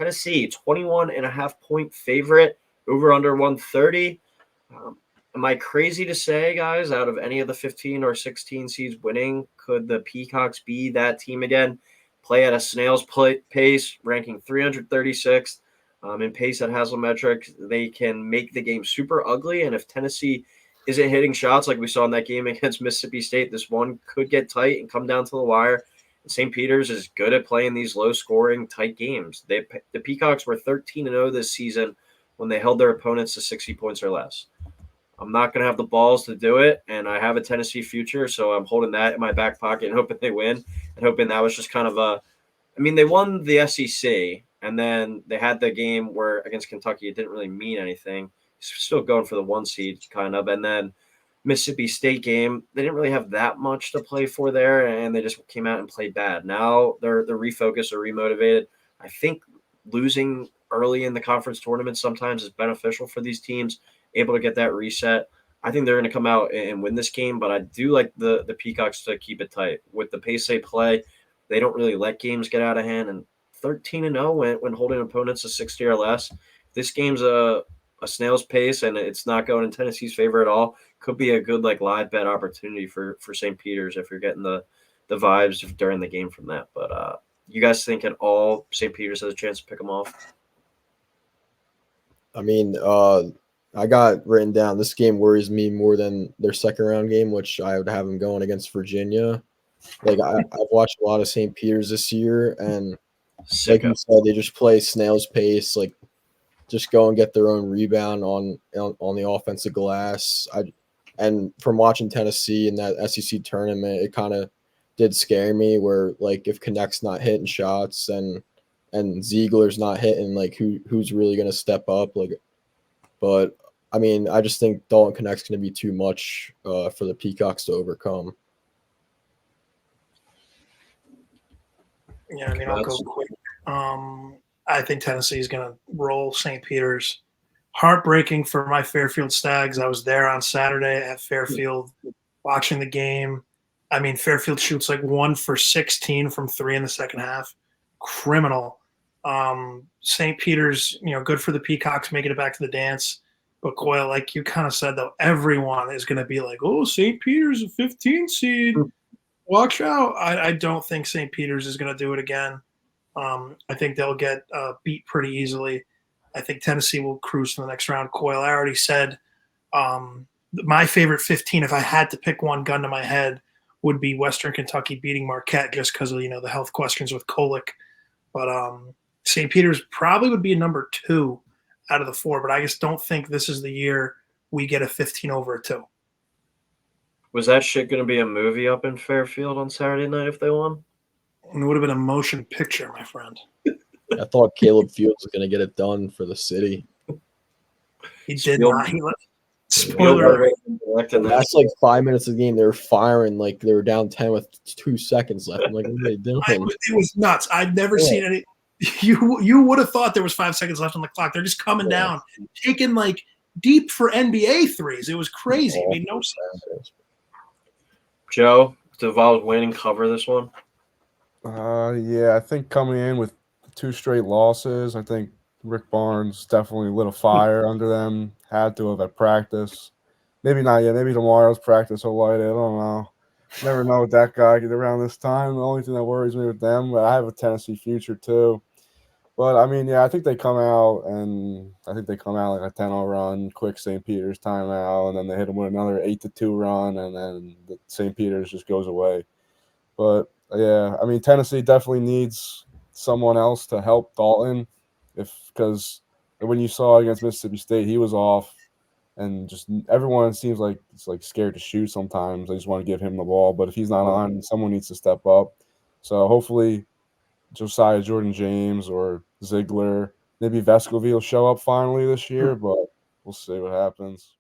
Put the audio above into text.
Tennessee, 21.5-point favorite, over under 130. Am I crazy to say, guys, out of any of the 15 or 16 seeds winning, could the Peacocks be that team again? Play at a snail's pace, ranking 336th in pace at Haslametric. They can make the game super ugly, and if Tennessee isn't hitting shots like we saw in that game against Mississippi State, this one could get tight and come down to the wire. St. Peter's is good at playing these low-scoring, tight games. The Peacocks were 13-0 this season when they held their opponents to 60 points or less. I'm not going to have the balls to do it, and I have a Tennessee future, so I'm holding that in my back pocket and hoping they win, and hoping that was just kind of a – I mean, they won the SEC, and then they had the game where against Kentucky it didn't really mean anything. Still going for the 1 seed, kind of, and then Mississippi State game, they didn't really have that much to play for there, and they just came out and played bad. Now they're refocused or remotivated. I think losing early in the conference tournament sometimes is beneficial for these teams, able to get that reset. I think they're going to come out and win this game, but I do like the Peacocks to keep it tight. With the pace they play, they don't really let games get out of hand, and 13-0 when holding opponents to 60 or less. This game's a snail's pace, and it's not going in Tennessee's favor at all. Could be a good live bet opportunity for St. Peter's if you're getting the vibes during the game from that. But you guys think at all St. Peter's has a chance to pick them off? I mean, I got written down, this game worries me more than their second round game, which I would have them going against Virginia. I've watched a lot of St. Peter's this year, and like you said, they just play snail's pace, just go and get their own rebound on the offensive glass. And from watching Tennessee in that SEC tournament, it kind of did scare me where if Knecht's not hitting shots and Ziegler's not hitting, who's really going to step up? But I mean, I just think Dalton Knecht's going to be too much for the Peacocks to overcome. Yeah, I mean, I'll go quick. I think Tennessee is going to roll St. Peter's. Heartbreaking for my Fairfield Stags. I was there on Saturday at Fairfield watching the game. I mean, Fairfield shoots 1 for 16 from 3 in the second half. Criminal. St. Peter's, good for the Peacocks making it back to the dance. But Coyle, like you kind of said, though, everyone is going to be like, oh, St. Peter's a 15 seed. Watch out. I don't think St. Peter's is going to do it again. I think they'll get beat pretty easily. I think Tennessee will cruise to the next round. Coyle, I already said my favorite 15, if I had to pick one gun to my head, would be Western Kentucky beating Marquette just because of, the health questions with Kolick. But St. Peter's probably would be a number 2 out of the 4, but I just don't think this is the year we get a 15 over a 2. Was that shit going to be a movie up in Fairfield on Saturday night if they won? It would have been a motion picture, my friend. I thought Caleb Fields was going to get it done for the city. He did not. Spoiler. That's 5 minutes of the game. They were firing they were down 10 with 2 seconds left. I'm like, what are they doing? It was nuts. I've never seen any. You would have thought there was 5 seconds left on the clock. They're just coming down, taking deep for NBA threes. It was crazy. It made no sense. Joe, do Vols win and cover this one? Yeah, I think coming in with 2 straight losses, I think Rick Barnes definitely lit a fire under them. Had to have at practice. Maybe not yet. Maybe tomorrow's practice will light it. I don't know. Never know with that guy around this time. The only thing that worries me with them, but I have a Tennessee future too. But I mean, yeah, I think they come out like a 10-0 run, quick St. Peter's timeout, and then they hit them with another 8-2 run, and then the St. Peter's just goes away. But yeah, I mean, Tennessee definitely needs someone else to help Dalton, because when you saw against Mississippi State, he was off, and just everyone seems like it's scared to shoot sometimes. They just want to give him the ball, but if he's not on, someone needs to step up. So hopefully Josiah Jordan-James or Ziegler, maybe Vescovy will show up finally this year, but we'll see what happens.